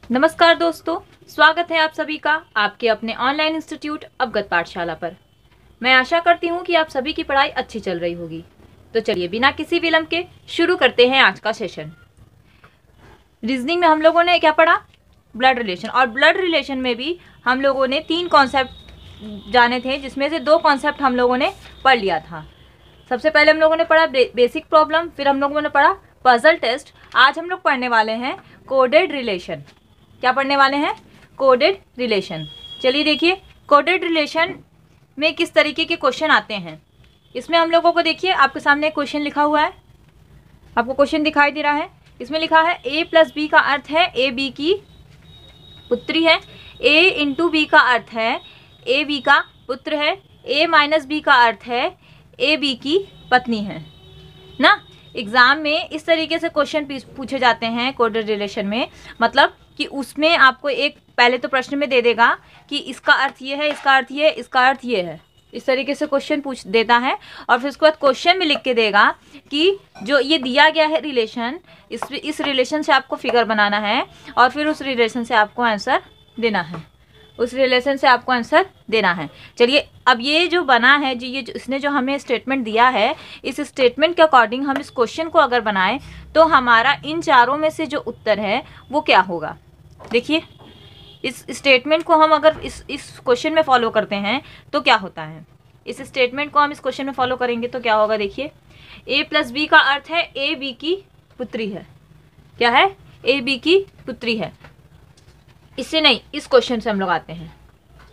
नमस्कार दोस्तों, स्वागत है आप सभी का आपके अपने ऑनलाइन इंस्टीट्यूट अवगत पाठशाला पर। मैं आशा करती हूँ कि आप सभी की पढ़ाई अच्छी चल रही होगी। तो चलिए बिना किसी विलंब के शुरू करते हैं आज का सेशन। रीजनिंग में हम लोगों ने क्या पढ़ा? Blood relation. और ब्लड रिलेशन में भी हम लोगों ने 3 कॉन्सेप्ट जाने थे, जिसमें से 2 कॉन्सेप्ट हम लोगों ने पढ़ लिया था। सबसे पहले हम लोगों ने पढ़ा बेसिक प्रॉब्लम, फिर हम लोगों ने पढ़ा पजल टेस्ट। आज हम लोग पढ़ने वाले हैं कोडेड रिलेशन। क्या पढ़ने वाले हैं? Coded relation. चलिए देखिए कोडेड रिलेशन में किस तरीके के क्वेश्चन आते हैं। इसमें हम लोगों को देखिए आपके सामने एक क्वेश्चन लिखा हुआ है, आपको क्वेश्चन दिखाई दे रहा है। इसमें लिखा है a प्लस बी का अर्थ है a b की पुत्री है। a इंटू बी का अर्थ है a b का पुत्र है। a माइनस बी का अर्थ है a b की पत्नी है ना। एग्जाम में इस तरीके से क्वेश्चन पूछे जाते हैं कोडेड रिलेशन में। मतलब कि उसमें आपको एक पहले तो प्रश्न में दे देगा कि इसका अर्थ ये है, इसका अर्थ ये है, इसका अर्थ ये है। इस तरीके से क्वेश्चन पूछ देता है और फिर उसके बाद क्वेश्चन में लिख के देगा कि जो ये दिया गया है रिलेशन, इस रिलेशन से आपको फिगर बनाना है और फिर उस रिलेशन से आपको आंसर देना है। उस रिलेशन से आपको आंसर देना है। चलिए अब ये जो बना है जी, इसने जो हमें स्टेटमेंट दिया है, इस स्टेटमेंट के अकॉर्डिंग हम इस क्वेश्चन को अगर बनाएं तो हमारा इन चारों में से जो उत्तर है वो क्या होगा। देखिए इस स्टेटमेंट को हम अगर इस क्वेश्चन में फॉलो करते हैं तो क्या होता है। इस स्टेटमेंट को हम इस क्वेश्चन में फॉलो करेंगे तो क्या होगा। देखिए a प्लस बी का अर्थ है a b की पुत्री है। क्या है? a b की पुत्री है। इससे नहीं, इस क्वेश्चन से हम लोग आते हैं।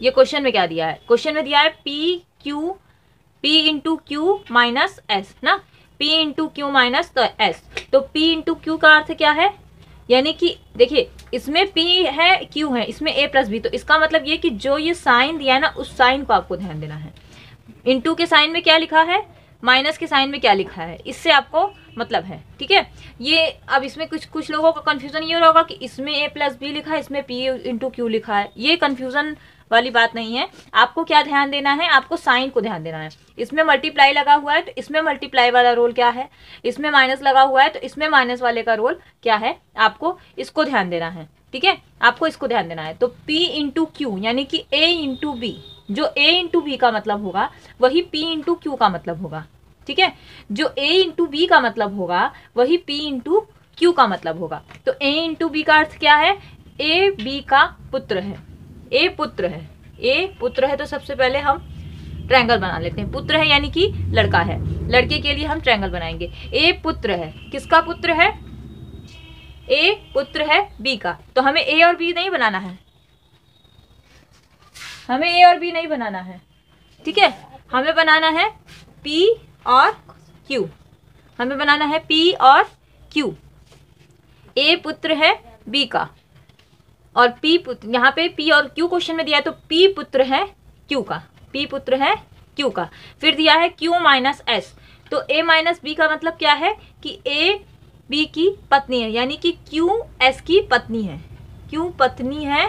ये क्वेश्चन में क्या दिया है? क्वेश्चन में दिया है p into Q minus S ना। p into Q minus S, तो p इंटू क्यू का अर्थ क्या है? यानी कि देखिए इसमें p है, q है, इसमें a प्लस बी, तो इसका मतलब ये कि जो ये साइन दिया है ना, उस साइन को आपको ध्यान देना है। इंटू के साइन में क्या लिखा है, माइनस के साइन में क्या लिखा है, इससे आपको मतलब है। ठीक है, ये अब इसमें कुछ लोगों का कंफ्यूजन ये होगा कि इसमें a प्लस बी लिखा है, इसमें p इंटू क्यू लिखा है। ये कंफ्यूजन वाली बात नहीं है। आपको क्या ध्यान देना है? आपको साइन को ध्यान देना है। इसमें मल्टीप्लाई लगा हुआ है तो इसमें मल्टीप्लाई वाला रोल क्या है, इसमें माइनस लगा हुआ है तो इसमें माइनस वाले का रोल क्या है, आपको इसको ध्यान देना है। ठीक है, आपको इसको ध्यान देना है। तो p इंटू क्यू यानी कि a इंटू बी, जो a इंटू बी का मतलब होगा वही p इंटू क्यू का मतलब होगा। ठीक है, जो a इंटू बी का मतलब होगा वही p इंटू क्यू का मतलब होगा। तो a इंटू बी का अर्थ क्या है? a b का पुत्र है। a पुत्र है, a पुत्र है, तो सबसे पहले हम ट्रायंगल बना लेते हैं। पुत्र है यानी कि लड़का है, लड़के के लिए हम ट्रायंगल बनाएंगे। a पुत्र है, किसका पुत्र है? a पुत्र है b का। तो हमें a और b नहीं बनाना है, हमें a और b नहीं बनाना है। ठीक है, हमें बनाना है p और q, हमें बनाना है p और q। a पुत्र है b का और p पुत्र, यहाँ पे p और q क्वेश्चन में दिया है तो p पुत्र है q का, p पुत्र है q का। फिर दिया है q माइनस s, तो a माइनस b का मतलब क्या है कि a b की पत्नी है, यानी कि q s की पत्नी है, q पत्नी है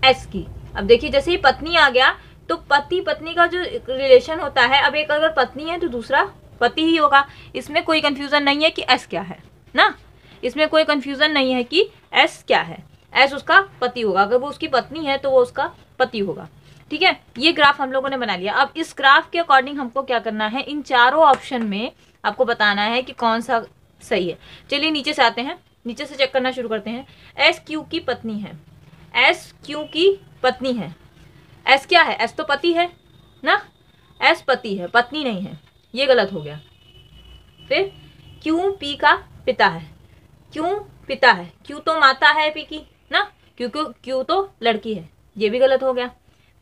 s की। अब देखिए जैसे ही पत्नी आ गया तो पति पत्नी का जो रिलेशन होता है, अब एक अगर पत्नी है तो दूसरा पति ही होगा। इसमें कोई कंफ्यूजन नहीं है कि s क्या है ना, इसमें कोई कंफ्यूजन नहीं है कि s क्या है। s उसका पति होगा, अगर वो उसकी पत्नी है तो वो उसका पति होगा। ठीक है, ये ग्राफ हम लोगों ने बना लिया। अब इस ग्राफ के अकॉर्डिंग हमको क्या करना है, इन चारों ऑप्शन में आपको बताना है कि कौन सा सही है। चलिए नीचे से आते हैं, नीचे से चेक करना शुरू करते हैं। एस क्यू की पत्नी है, एस क्यू की पत्नी है। एस क्या है? एस तो पति है ना, एस पति है, पत्नी नहीं है, ये गलत हो गया। फिर क्यू पी का पिता है, क्यों पिता है, क्यू तो माता है पी की ना, क्योंकि क्यू तो लड़की है, ये भी गलत हो गया।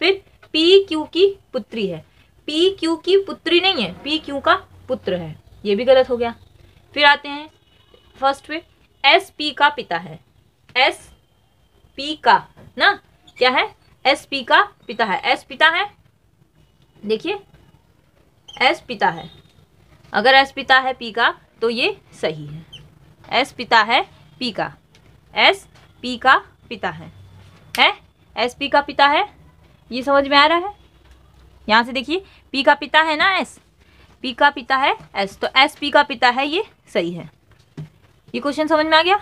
फिर पी क्यू की पुत्री है, पी क्यू की पुत्री नहीं है, पी क्यू का पुत्र है, ये भी गलत हो गया। फिर आते हैं फर्स्ट पे, एस पी का पिता है, एस पी का ना क्या है, एस पी का पिता है, एस पिता है, देखिए एस पिता है। अगर एस पिता है पी का तो ये सही है, एस पिता है पी का, एस पी का पिता है एस पी का पिता है। ये समझ में आ रहा है? यहाँ से देखिए पी का पिता है ना, एस पी का पिता है एस, तो एस पी का पिता है, ये सही है। ये क्वेश्चन समझ में आ गया?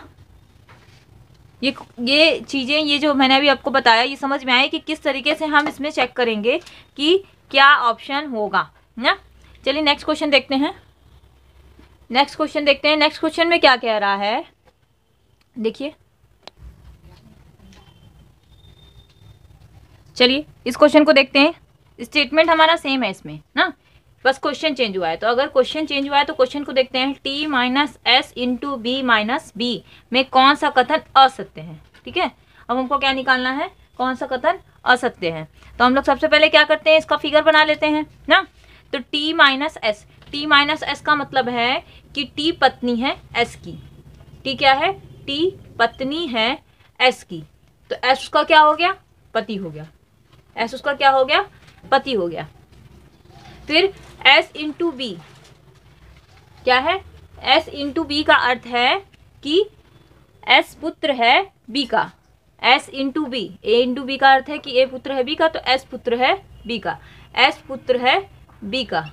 ये चीज़ें, ये जो मैंने अभी आपको बताया, ये समझ में आए कि किस तरीके से हम इसमें चेक करेंगे कि क्या ऑप्शन होगा ना। चलिए नेक्स्ट क्वेश्चन देखते हैं। नेक्स्ट क्वेश्चन में क्या कह रहा है, देखिए। चलिए इस क्वेश्चन को देखते हैं। स्टेटमेंट हमारा सेम है इसमें ना, बस क्वेश्चन चेंज हुआ है। तो अगर क्वेश्चन चेंज हुआ है तो क्वेश्चन को देखते हैं। t minus S into B minus B में कौन सा कथन असत्य है। ठीक है, अब हमको क्या निकालना है, कौन सा कथन असत्य है। तो हम लोग सबसे पहले क्या करते हैं, इसका फिगर बना लेते हैं ना। तो t माइनस एस का मतलब है कि t पत्नी है s की। t क्या है, t पत्नी है s की। तो s उसका क्या हो गया, पति हो गया। s उसका क्या हो गया, पति हो गया। फिर s इंटू बी क्या है, s इंटू बी का अर्थ है कि s पुत्र है b का। s into B, a into B का अर्थ है कि a पुत्र है b का, तो s पुत्र है b का। s पुत्र है b का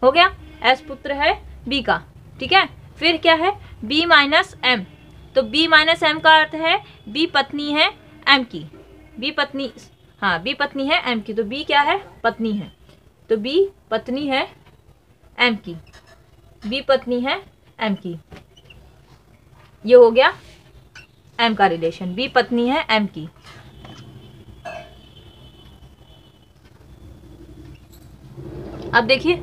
हो गया, s पुत्र है b का। ठीक है, फिर क्या है, b माइनस m। तो b माइनस m का अर्थ है b पत्नी है m की। b पत्नी, हाँ b पत्नी है m की। तो b क्या है, पत्नी है। तो b पत्नी है m की, b पत्नी है m की। ये हो गया m का रिलेशन, b पत्नी है m की। अब देखिए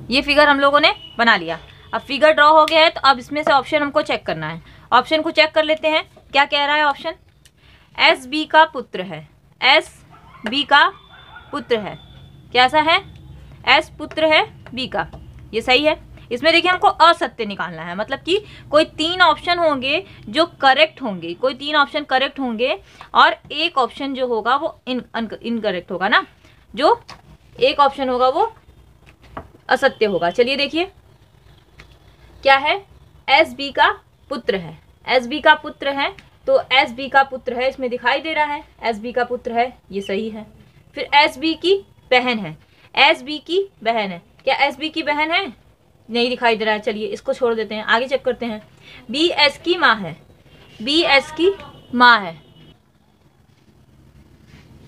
ये फिगर हम लोगों ने बना लिया। अब फिगर ड्रॉ हो गया है, तो अब इसमें से ऑप्शन हमको चेक करना है। ऑप्शन को चेक कर लेते हैं, क्या कह रहा है ऑप्शन। एस बी का पुत्र है, एस बी का पुत्र है, कैसा है, एस पुत्र है बी का। ये सही है। इसमें देखिए हमको असत्य निकालना है, मतलब कि कोई 3 ऑप्शन होंगे जो करेक्ट होंगे, कोई 3 ऑप्शन करेक्ट होंगे और एक ऑप्शन जो होगा वो इनकरेक्ट होगा ना। जो एक ऑप्शन होगा वो असत्य होगा। चलिए देखिए क्या है, एस बी का पुत्र है, एस बी का पुत्र है। तो एस बी का पुत्र है, इसमें दिखाई दे रहा है एस बी का पुत्र है, ये सही है। फिर एस बी की बहन है, एस बी की बहन है, क्या एस बी की बहन है, नहीं दिखाई दे रहा है। चलिए इसको छोड़ देते हैं, आगे चेक करते हैं। बी एस की माँ है, बी एस की माँ है।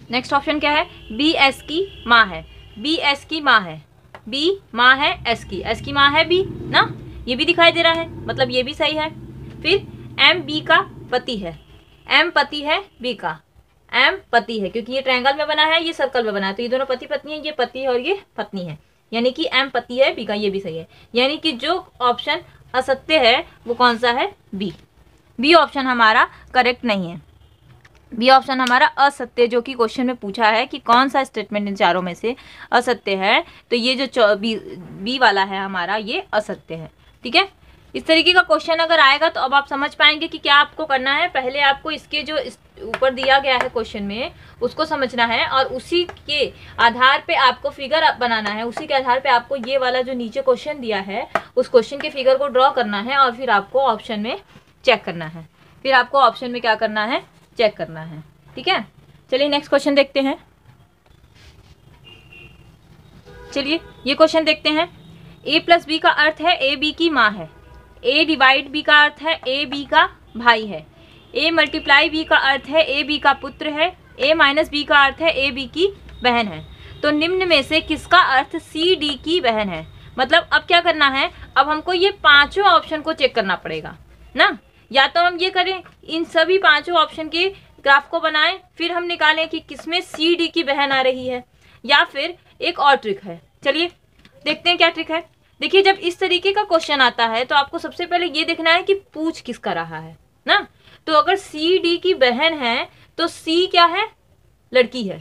नेक्स्ट ऑप्शन क्या है, बी एस की माँ है, बी एस की माँ है, बी माँ है एस की माँ है बी ना, ये भी दिखाई दे रहा है, मतलब ये भी सही है। फिर एम बी का पति है, एम पति है बी का, एम पति है, क्योंकि ये ट्रायंगल में बना है, ये सर्कल में बना है, तो ये दोनों पति पत्नी है, ये पति है और ये पत्नी है, यानी कि एम पति है बी का, ये भी सही है। यानी कि जो ऑप्शन असत्य है वो कौन सा है, बी। बी ऑप्शन हमारा करेक्ट नहीं है, बी ऑप्शन हमारा असत्य, जो कि क्वेश्चन में पूछा है कि कौन सा स्टेटमेंट इन चारों में से असत्य है, तो ये जो बी वाला है हमारा, ये असत्य है। ठीक है, इस तरीके का क्वेश्चन अगर आएगा तो अब आप समझ पाएंगे कि क्या आपको करना है। पहले आपको इसके जो ऊपर दिया गया है क्वेश्चन में उसको समझना है, और उसी के आधार पे आपको फिगर बनाना है। उसी के आधार पे आपको ये वाला जो नीचे क्वेश्चन दिया है उस क्वेश्चन के फिगर को ड्रॉ करना है, और फिर आपको ऑप्शन में चेक करना है। फिर आपको ऑप्शन में क्या करना है, चेक करना है। ठीक है, चलिए नेक्स्ट क्वेश्चन देखते हैं। चलिए ये क्वेश्चन देखते हैं। ए प्लस बी का अर्थ है ए बी की माँ है, ए डिवाइड बी का अर्थ है ए बी का भाई है, ए मल्टीप्लाई बी का अर्थ है ए बी का पुत्र है, ए माइनस बी का अर्थ है ए बी की बहन है। तो निम्न में से किसका अर्थ सी डी की बहन है। मतलब अब क्या करना है, अब हमको ये पांचों ऑप्शन को चेक करना पड़ेगा ना। या तो हम ये करें, इन सभी पांचों ऑप्शन के ग्राफ को बनाएं, फिर हम निकालें कि किसमें सी डी की बहन आ रही है, या फिर एक और ट्रिक है। चलिए देखते हैं क्या ट्रिक है। देखिए जब इस तरीके का क्वेश्चन आता है तो आपको सबसे पहले ये देखना है कि पूछ किसका रहा है ना। तो अगर सी डी की बहन है तो सी क्या है, लड़की है,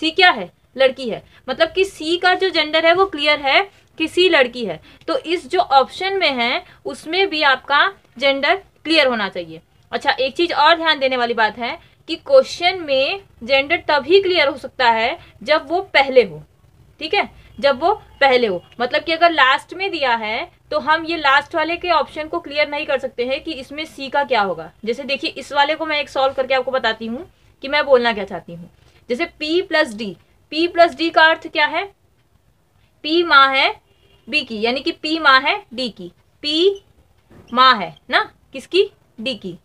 सी क्या है, लड़की है, मतलब कि सी का जो जेंडर है वो क्लियर है कि सी लड़की है। तो इस जो ऑप्शन में है उसमें भी आपका जेंडर क्लियर होना चाहिए। अच्छा एक चीज और ध्यान देने वाली बात है कि क्वेश्चन में जेंडर तभी क्लियर हो सकता है जब वो पहले हो। ठीक है, जब वो पहले हो, मतलब कि अगर लास्ट में दिया है तो हम ये लास्ट वाले के ऑप्शन को क्लियर नहीं कर सकते हैं कि इसमें सी का क्या होगा। जैसे देखिए इस वाले को मैं एक सॉल्व करके आपको बताती हूँ कि मैं बोलना क्या चाहती हूँ। जैसे P प्लस डी का अर्थ क्या है, P माँ है B की, यानी कि P माँ है D की, P माँ है ना किसकी, D की,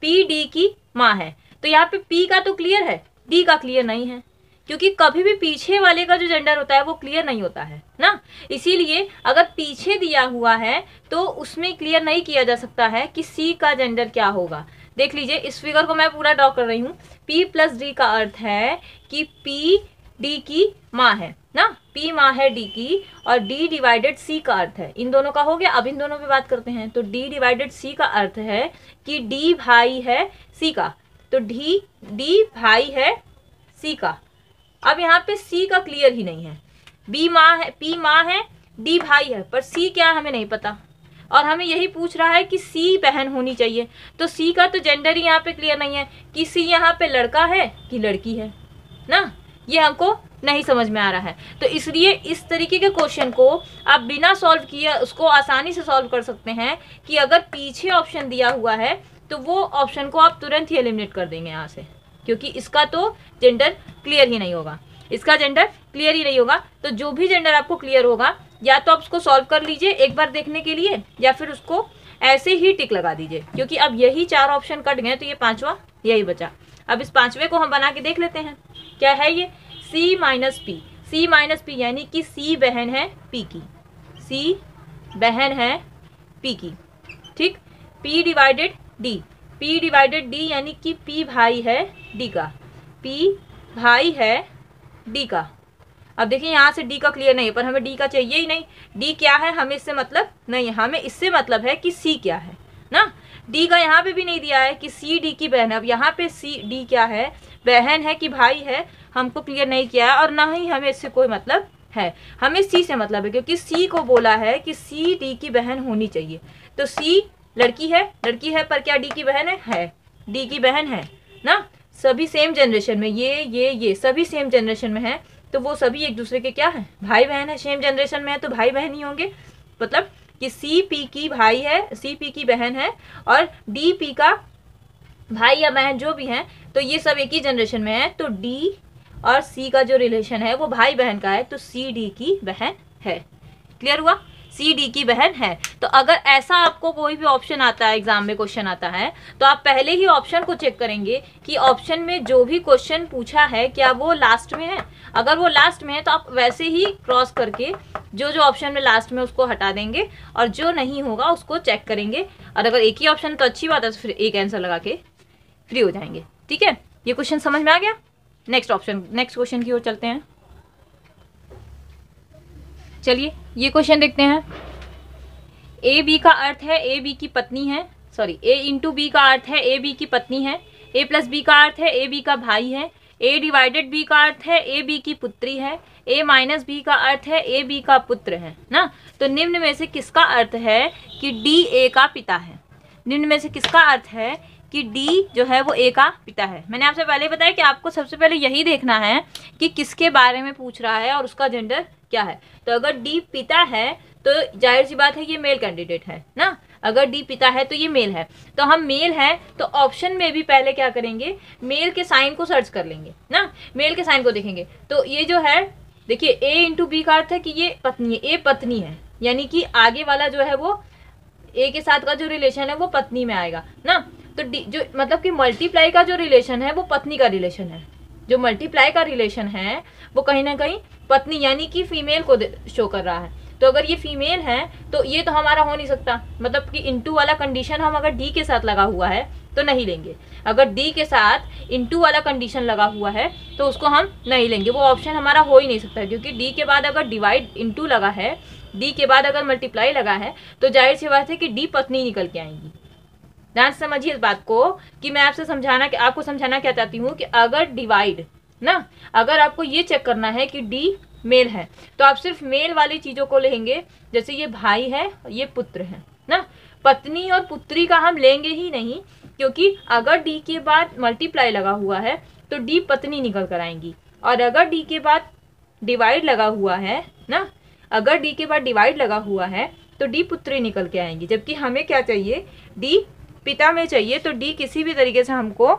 पी डी की माँ है। तो यहाँ पे पी का तो क्लियर है, डी का क्लियर नहीं है, क्योंकि कभी भी पीछे वाले का जो जेंडर होता है वो क्लियर नहीं होता है ना। इसीलिए अगर पीछे दिया हुआ है तो उसमें क्लियर नहीं किया जा सकता है कि सी का जेंडर क्या होगा। देख लीजिए, इस फिगर को मैं पूरा ड्रॉ कर रही हूँ। P प्लस डी का अर्थ है कि P D की माँ है ना, P माँ है D की, और D डिवाइडेड C का अर्थ है, इन दोनों का हो गया। अब इन दोनों पे बात करते हैं। तो D डिवाइडेड C का अर्थ है कि D भाई है C का, तो D भाई है C का। अब यहाँ पे C का क्लियर ही नहीं है, B माँ है, P माँ है, D भाई है, पर C क्या हमें नहीं पता, और हमें यही पूछ रहा है कि C बहन होनी चाहिए। तो C का तो जेंडर ही यहाँ पे क्लियर नहीं है कि C यहाँ पे लड़का है कि लड़की है ना, ये हमको नहीं समझ में आ रहा है। तो इसलिए इस तरीके के क्वेश्चन को आप बिना सॉल्व किए उसको आसानी से सॉल्व कर सकते हैं कि अगर पीछे ऑप्शन दिया हुआ है तो वो ऑप्शन को आप तुरंत ही एलिमिनेट कर देंगे यहाँ से, क्योंकि इसका तो जेंडर क्लियर ही नहीं होगा, इसका जेंडर क्लियर ही नहीं होगा। तो जो भी जेंडर आपको क्लियर होगा, या तो आप उसको सॉल्व कर लीजिए एक बार देखने के लिए, या फिर उसको ऐसे ही टिक लगा दीजिए, क्योंकि अब यही 4 ऑप्शन कट गए तो ये 5वां यही बचा। अब इस 5वें को हम बना के देख लेते हैं। क्या है ये? C minus P, C minus P यानी कि C बहन है P की, C बहन है P की, ठीक। P divided D, P divided D यानी कि P भाई है D का, P भाई है D का। अब देखिए यहाँ से D का क्लियर नहीं है, पर हमें D का चाहिए ही नहीं। D क्या है हमें इससे मतलब नहीं है, हमें इससे मतलब है कि C क्या है ना। D का यहाँ पे भी नहीं दिया है कि C D की बहन है। अब यहाँ पे C D क्या है, बहन है कि भाई है, हमको क्लियर नहीं किया है, और ना ही हमें इससे कोई मतलब है। हमें C से मतलब है, क्योंकि C को बोला है कि C D की बहन होनी चाहिए। तो C लड़की है, लड़की है, पर क्या D की बहन है? D की बहन है ना। सभी सेम जनरेशन में, ये सभी सेम जनरेशन में है, तो वो सभी एक दूसरे के क्या है? भाई बहन है। सेम जनरेशन में है तो भाई बहन ही होंगे, मतलब कि C P की भाई है, C P की बहन है, और D P का भाई या बहन जो भी है, तो ये सब एक ही जनरेशन में है। तो D और C का जो रिलेशन है वो भाई बहन का है, तो C D की बहन है। क्लियर हुआ? C D की बहन है। तो अगर ऐसा आपको कोई भी ऑप्शन आता है, एग्जाम में क्वेश्चन आता है, तो आप पहले ही ऑप्शन को चेक करेंगे कि ऑप्शन में जो भी क्वेश्चन पूछा है क्या वो लास्ट में है। अगर वो लास्ट में है तो आप वैसे ही क्रॉस करके जो जो ऑप्शन में लास्ट में उसको हटा देंगे, और जो नहीं होगा उसको चेक करेंगे। और अगर एक ही ऑप्शन तो अच्छी बात है, तो फिर एक आंसर लगा के फ्री हो जाएंगे। ठीक है, ये क्वेश्चन समझ में आ गया। नेक्स्ट क्वेश्चन की ओर चलते हैं। चलिए ये क्वेश्चन देखते हैं। ए बी का अर्थ है ए बी की पत्नी है, सॉरी ए इंटू बी का अर्थ है ए बी की पत्नी है, ए प्लस बी का अर्थ है ए बी का भाई है, ए डिवाइडेड बी का अर्थ है ए बी की पुत्री है, ए माइनस बी का अर्थ है ए बी का पुत्र है ना। तो निम्न में से किसका अर्थ है कि डी ए का पिता है? निम्न में से किसका अर्थ है कि डी जो है वो ए का पिता है? मैंने आपसे पहले बताया कि आपको सबसे पहले यही देखना है कि किसके बारे में पूछ रहा है और उसका जेंडर क्या है। तो अगर डी पिता है तो जाहिर सी बात है ये मेल कैंडिडेट है ना। अगर डी पिता है तो ये मेल है, तो हम मेल है तो ऑप्शन में भी पहले क्या करेंगे, मेल के साइन को सर्च कर लेंगे ना, मेल के साइन को देखेंगे। तो ये जो है देखिए ए इंटू बी का अर्थ है कि ये पत्नी है, ए पत्नी है, यानी कि आगे वाला जो है वो ए के साथ का जो रिलेशन है वो पत्नी में आएगा ना। तो डी जो मतलब कि मल्टीप्लाई का जो रिलेशन है वो पत्नी का रिलेशन है, जो मल्टीप्लाई का रिलेशन है वो कहीं ना कहीं पत्नी यानी कि फीमेल को शो कर रहा है। तो अगर ये फीमेल है तो ये तो हमारा हो नहीं सकता, मतलब कि इंटू वाला कंडीशन हम अगर डी के साथ लगा हुआ है तो नहीं लेंगे। अगर डी के साथ इंटू वाला कंडीशन लगा हुआ है तो उसको हम नहीं लेंगे, वो ऑप्शन हमारा हो ही नहीं सकता, क्योंकि डी के बाद अगर डिवाइड इंटू लगा है, डी के बाद अगर मल्टीप्लाई लगा है, तो जाहिर सी बात है कि डी पत्नी निकल के आएंगी। ध्यान से समझिए इस बात को कि मैं आपको समझाना क्या चाहती हूँ कि अगर डिवाइड ना, अगर आपको ये चेक करना है कि डी मेल है तो आप सिर्फ मेल वाली चीजों को लेंगे, जैसे ये भाई है ये पुत्र है ना। पत्नी और पुत्री का हम लेंगे ही नहीं, क्योंकि अगर डी के बाद मल्टीप्लाई लगा हुआ है तो डी पत्नी निकल कर आएंगी, और अगर डी के बाद डिवाइड लगा हुआ है ना, अगर डी के बाद डिवाइड लगा हुआ है तो डी पुत्री निकल के आएंगी। जबकि हमें क्या चाहिए, डी पिता में चाहिए, तो डी किसी भी तरीके से हमको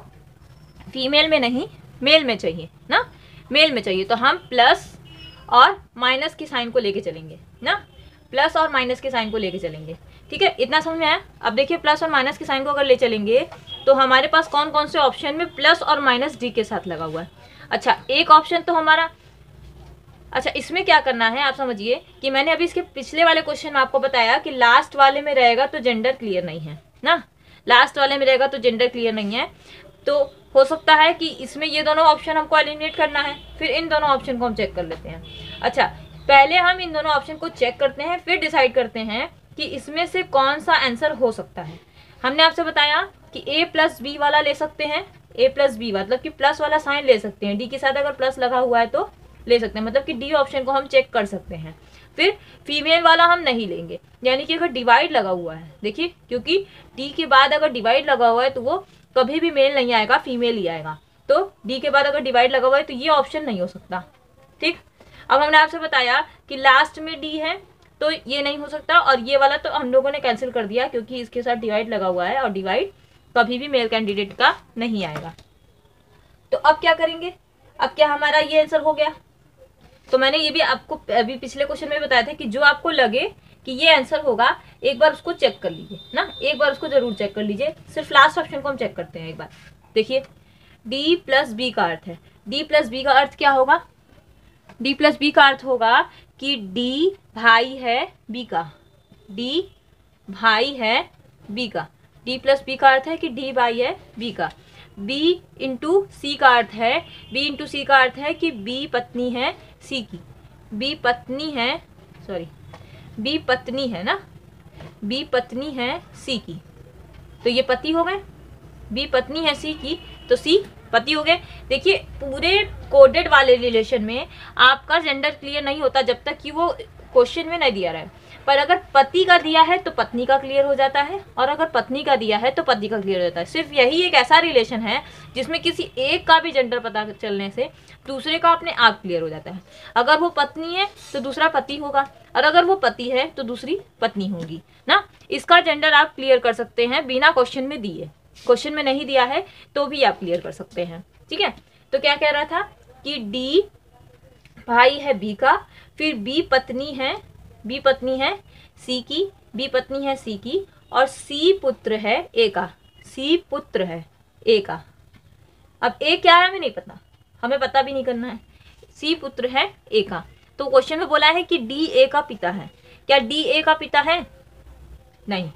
फीमेल में नहीं मेल में चाहिए ना, मेल में चाहिए। तो हम प्लस और माइनस के साइन को लेके चलेंगे ना, प्लस और माइनस के साइन को लेके चलेंगे। ठीक है, इतना समझ में आया। अब देखिए प्लस और माइनस के साइन को अगर ले चलेंगे तो हमारे पास कौन कौन से ऑप्शन में प्लस और माइनस डी के साथ लगा हुआ है। अच्छा, एक ऑप्शन तो हमारा, अच्छा इसमें क्या करना है आप समझिए कि मैंने अभी इसके पिछले वाले क्वेश्चन में आपको बताया कि लास्ट वाले में रहेगा तो जेंडर क्लियर नहीं है ना, लास्ट वाले में रहेगा तो जेंडर क्लियर नहीं है। तो हो सकता है कि इसमें ये दोनों ऑप्शन हमको एलिमिनेट करना है, फिर इन दोनों ऑप्शन को हम चेक कर लेते हैं। अच्छा, पहले हम इन दोनों ऑप्शन को चेक करते हैं, फिर डिसाइड करते हैं कि इसमें से कौन सा आंसर हो सकता है। हमने आपसे बताया कि ए प्लस बी वाला ले सकते हैं, ए प्लस बी मतलब कि प्लस वाला साइन ले सकते हैं, डी के साथ अगर प्लस लगा हुआ है तो ले सकते हैं, मतलब कि डी ऑप्शन को हम चेक कर सकते हैं। फिर फीमेल वाला हम नहीं लेंगे, यानी कि अगर डिवाइड लगा हुआ है, देखिए क्योंकि डी के बाद अगर डिवाइड लगा हुआ है तो वो कभी भी मेल नहीं आएगा, फीमेल ही आएगा। तो डी के बाद अगर डिवाइड लगा हुआ है तो ये ऑप्शन नहीं हो सकता। ठीक, अब हमने आपसे बताया कि लास्ट में डी है तो ये नहीं हो सकता, और ये वाला तो हम लोगों ने कैंसिल कर दिया क्योंकि इसके साथ डिवाइड लगा हुआ है और डिवाइड कभी भी मेल कैंडिडेट का नहीं आएगा। तो अब क्या करेंगे, अब क्या हमारा ये आंसर हो गया। तो मैंने ये भी आपको अभी पिछले क्वेश्चन में बताया था कि जो आपको लगे कि ये आंसर होगा एक बार उसको चेक कर लीजिए ना, एक बार उसको जरूर चेक कर लीजिए। सिर्फ लास्ट ऑप्शन को हम चेक करते हैं एक बार। देखिए डी प्लस बी का अर्थ है, डी प्लस बी का अर्थ क्या होगा, डी प्लस बी का अर्थ होगा कि डी भाई है बी का, डी भाई है बी का, डी प्लस बी का अर्थ है कि डी भाई है बी का। बी इंटू सी का अर्थ है, बी इंटू सी का अर्थ है कि बी पत्नी है सी की, बी पत्नी है, सॉरी बी पत्नी है ना, बी पत्नी है सी की, तो ये पति हो गए, बी पत्नी है सी की तो सी पति हो गए। देखिए पूरे कोडेड वाले रिलेशन में आपका जेंडर क्लियर नहीं होता जब तक कि वो क्वेश्चन में नहीं दिया रहा है, पर अगर पति का दिया है तो पत्नी का क्लियर हो जाता है, और अगर पत्नी का दिया है तो पति का क्लियर हो जाता है। सिर्फ यही एक ऐसा रिलेशन है जिसमें किसी एक का भी जेंडर पता चलने से दूसरे का अपने आप क्लियर हो जाता है। अगर वो पत्नी है तो दूसरा पति होगा, और अगर वो पति है तो दूसरी पत्नी होगी ना। इसका जेंडर आप क्लियर कर सकते हैं बिना क्वेश्चन में दिए, क्वेश्चन में नहीं दिया है तो भी आप क्लियर कर सकते हैं। ठीक है, तो क्या कह रहा था कि डी भाई है बी का, फिर बी पत्नी है, बी पत्नी है सी की, बी पत्नी है सी की, और सी पुत्र है ए का, सी पुत्र है ए का। अब ए क्या है हमें नहीं पता, हमें पता भी नहीं करना है, सी पुत्र है ए का। तो क्वेश्चन में बोला है कि डी ए का पिता है, क्या डी ए का पिता है, नहीं।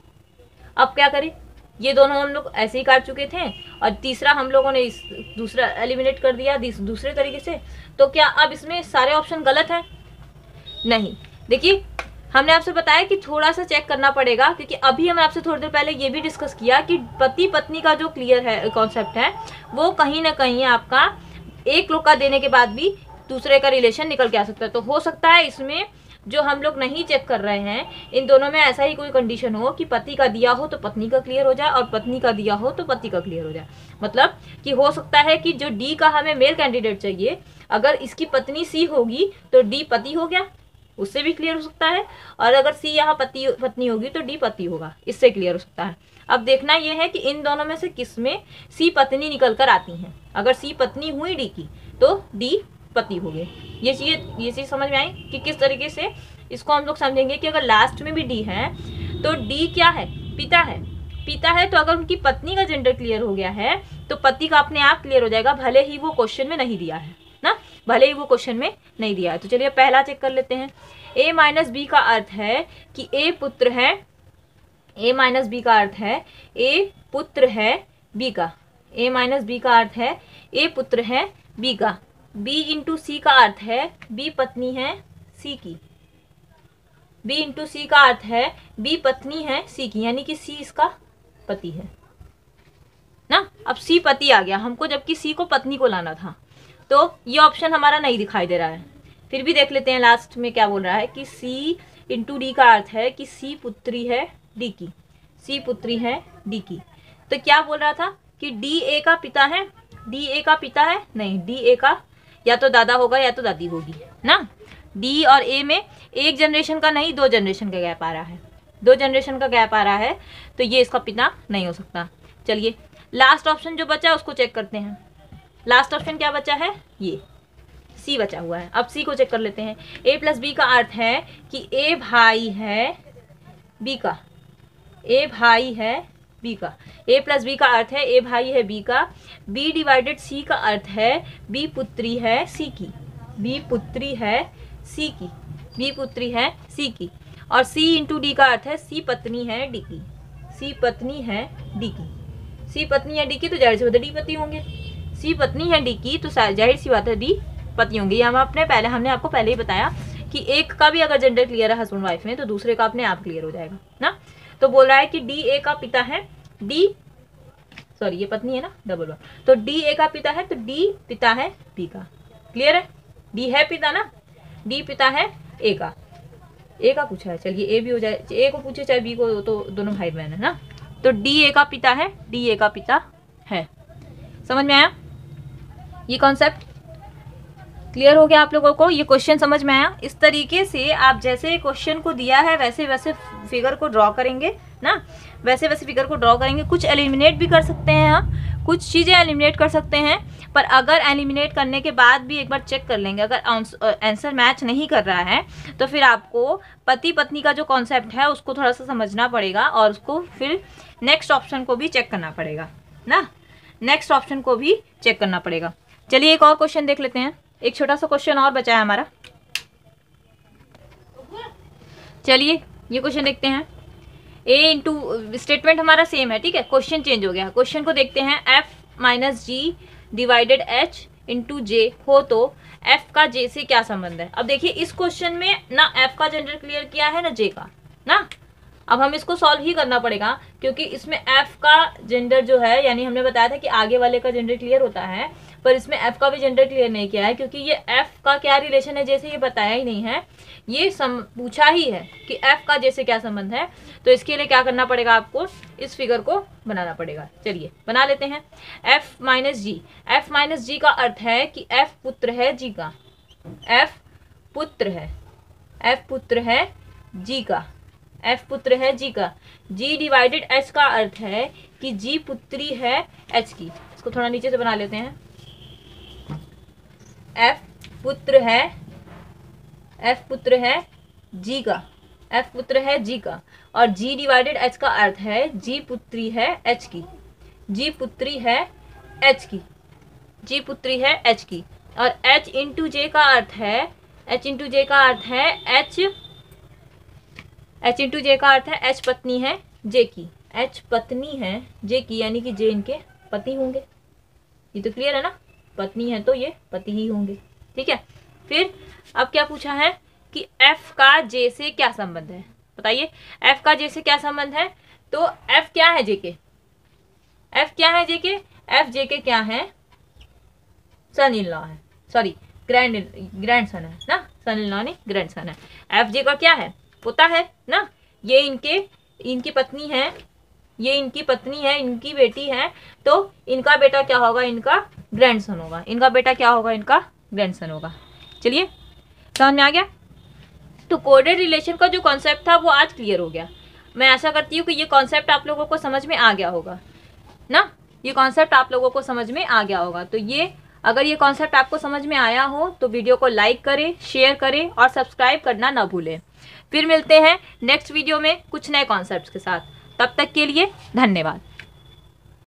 अब क्या करें, ये दोनों हम लोग ऐसे ही काट चुके थे और तीसरा हम लोगों ने इस दूसरा एलिमिनेट कर दिया दूसरे तरीके से। तो क्या अब इसमें सारे ऑप्शन गलत हैं, नहीं। देखिए हमने आपसे बताया कि थोड़ा सा चेक करना पड़ेगा, क्योंकि अभी हमने आपसे थोड़ी देर पहले ये भी डिस्कस किया कि पति पत्नी का जो क्लियर है कॉन्सेप्ट है वो कहीं ना कहीं आपका एक लोग का देने के बाद भी दूसरे का रिलेशन निकल के आ सकता है। तो हो सकता है इसमें जो हम लोग नहीं चेक कर रहे हैं इन दोनों में ऐसा ही कोई कंडीशन हो कि पति का दिया हो तो पत्नी का क्लियर हो जाए, और पत्नी का दिया हो तो पति का क्लियर हो जाए। मतलब कि हो सकता है कि जो डी का हमें मेल कैंडिडेट चाहिए, अगर इसकी पत्नी सी होगी तो डी पति हो गया, उससे भी क्लियर हो सकता है, और अगर सी यहाँ पत्नी होगी तो डी पति होगा, इससे क्लियर हो सकता है। अब देखना यह है कि इन दोनों में से किस में सी पत्नी निकल कर आती हैं। अगर सी पत्नी हुई डी की तो डी पति हो गए। ये चीज़ समझ में आई कि किस तरीके से इसको हम लोग समझेंगे कि अगर लास्ट में भी डी है तो डी क्या है, पिता है, पिता है। तो अगर उनकी पत्नी का जेंडर क्लियर हो गया है तो पति का अपने आप क्लियर हो जाएगा, भले ही वो क्वेश्चन में नहीं दिया है ना, भले ही वो क्वेश्चन में नहीं दिया है। तो चलिए पहला चेक कर लेते हैं। ए माइनस बी का अर्थ है कि ए पुत्र है, ए माइनस बी का अर्थ है ए पुत्र है बी का, ए माइनस बी का अर्थ है ए पुत्र है बी का। बी इंटू सी का अर्थ है बी पत्नी है सी की, बी इंटू सी का अर्थ है बी पत्नी है सी की, यानी कि सी इसका पति है ना। अब सी पति आ गया हमको, जबकि सी को पत्नी को लाना था, तो ये ऑप्शन हमारा नहीं दिखाई दे रहा है। फिर भी देख लेते हैं लास्ट में क्या बोल रहा है कि सी इंटू डी का अर्थ है कि सी पुत्री है डी की, सी पुत्री है डी की। तो क्या बोल रहा था कि डी ए का पिता है, डी ए का पिता है, नहीं, डी ए का या तो दादा होगा या तो दादी होगी ना। डी और ए में एक जनरेशन का नहीं, 2 जनरेशन का गैप आ रहा है, 2 जनरेशन का गैप आ रहा है, तो ये इसका पिता नहीं हो सकता। चलिए लास्ट ऑप्शन जो बचा उसको चेक करते हैं। लास्ट ऑप्शन क्या बचा है, ये सी बचा हुआ है। अब सी को चेक कर लेते हैं। ए प्लस बी का अर्थ है कि ए भाई है बी का, ए भाई है बी का। ए प्लस बी का अर्थ है ए भाई है बी का। बी डिवाइडेड सी का अर्थ है बी पुत्री है सी की। बी पुत्री है सी की। बी पुत्री है सी की। और सी इंटू डी का अर्थ है सी पत्नी है डी की। सी पत्नी है डी की। सी पत्नी है डी की तो जाहिर सी बात है डी पति होंगे। सी पत्नी है डी की तो जाहिर सी बात है डी पति होंगे। ये हमने आपको पहले ही बताया कि एक का भी अगर जेंडर क्लियर है हस्बैंड वाइफ में तो दूसरे का अपने आप क्लियर हो जाएगा ना। तो बोल रहा है कि डी ए का पिता है ये पत्नी है ना, डबल वन, तो डी ए का पिता है तो डी पिता है बी का। क्लियर है? डी है पिता ना, डी पिता है ए का। ए का पूछा है, चलिए ए भी हो जाए, ए को पूछे चाहे बी को, तो दोनों भाई बहन है ना। तो डी ए का पिता है, डी ए का पिता है। समझ में आया ये कॉन्सेप्ट? क्लियर हो गया आप लोगों को? ये क्वेश्चन समझ में आया? इस तरीके से आप जैसे क्वेश्चन को दिया है वैसे वैसे फिगर को ड्रॉ करेंगे ना, वैसे वैसे फिगर को ड्रॉ करेंगे। कुछ एलिमिनेट भी कर सकते हैं हम, कुछ चीज़ें एलिमिनेट कर सकते हैं, पर अगर एलिमिनेट करने के बाद भी एक बार चेक कर लेंगे, अगर आंसर मैच नहीं कर रहा है तो फिर आपको पति पत्नी का जो कॉन्सेप्ट है उसको थोड़ा सा समझना पड़ेगा और उसको फिर नेक्स्ट ऑप्शन को भी चेक करना पड़ेगा ना, नेक्स्ट ऑप्शन को भी चेक करना पड़ेगा। चलिए एक और क्वेश्चन देख लेते हैं, एक छोटा सा क्वेश्चन और बचा है हमारा। चलिए ये क्वेश्चन देखते हैं। ए इंटू स्टेटमेंट हमारा सेम है, ठीक है, क्वेश्चन चेंज हो गया। क्वेश्चन को देखते हैं। एफ माइनस जी डिवाइडेड एच इंटू जे हो तो एफ का जे से क्या संबंध है। अब देखिए इस क्वेश्चन में ना एफ का जेंडर क्लियर किया है ना जे का ना। अब हम इसको सॉल्व ही करना पड़ेगा क्योंकि इसमें एफ का जेंडर जो है, यानी हमने बताया था कि आगे वाले का जेंडर क्लियर होता है, पर इसमें एफ का भी जेंडर क्लियर नहीं किया है क्योंकि ये एफ का क्या रिलेशन है जैसे ये बताया ही नहीं है, ये पूछा ही है कि एफ का जैसे क्या संबंध है। तो इसके लिए क्या करना पड़ेगा, आपको इस फिगर को बनाना पड़ेगा। चलिए बना लेते हैं। एफ माइनस जी, एफ माइनस जी का अर्थ है कि एफ पुत्र है जी का। एफ पुत्र है, एफ पुत्र है जी का, एफ पुत्र है जी का। जी डिवाइडेड एच का अर्थ है कि जी पुत्री है एच की। इसको थोड़ा नीचे से बना लेते हैं। एफ पुत्र है, एफ पुत्र है जी का, एफ पुत्र है जी का, और जी डिवाइडेड एच का अर्थ है जी पुत्री है एच की। जी पुत्री है एच की, जी पुत्री है एच की। और एच इंटू जे का अर्थ है, एच इंटू जे का अर्थ है एच, एच इंटू जे का अर्थ है एच पत्नी है जे की। एच पत्नी है जे की यानी कि जे इनके पति होंगे। ये तो क्लियर है ना, पत्नी है तो ये पति ही होंगे। ठीक है, फिर अब क्या पूछा है कि एफ का जे से क्या संबंध है, बताइए एफ का जे से क्या संबंध है। तो एफ क्या है जे के, एफ क्या है जे के, एफ जे के क्या है, सन इन लॉ है, सॉरी ग्रैंड सन है ना, सन इन लॉ नहीं ग्रैंड सन है। एफ जे का क्या है, पोता है ना। ये इनकी पत्नी है, ये इनकी पत्नी है, इनकी बेटी है, तो इनका बेटा क्या होगा, इनका ग्रैंडसन होगा। इनका बेटा क्या होगा, इनका ग्रैंडसन होगा। चलिए समझ में आ गया। तो कोडेड रिलेशन का जो कॉन्सेप्ट था वो आज क्लियर हो गया। मैं आशा करती हूँ कि ये कॉन्सेप्ट आप लोगों को समझ में आ गया होगा ना, ये कॉन्सेप्ट आप लोगों को समझ में आ गया होगा। तो ये अगर ये कॉन्सेप्ट आपको समझ में आया हो तो वीडियो को लाइक करें, शेयर करें और सब्सक्राइब करना ना भूलें। फिर मिलते हैं नेक्स्ट वीडियो में कुछ नए कॉन्सेप्ट्स के साथ। तब तक के लिए धन्यवाद।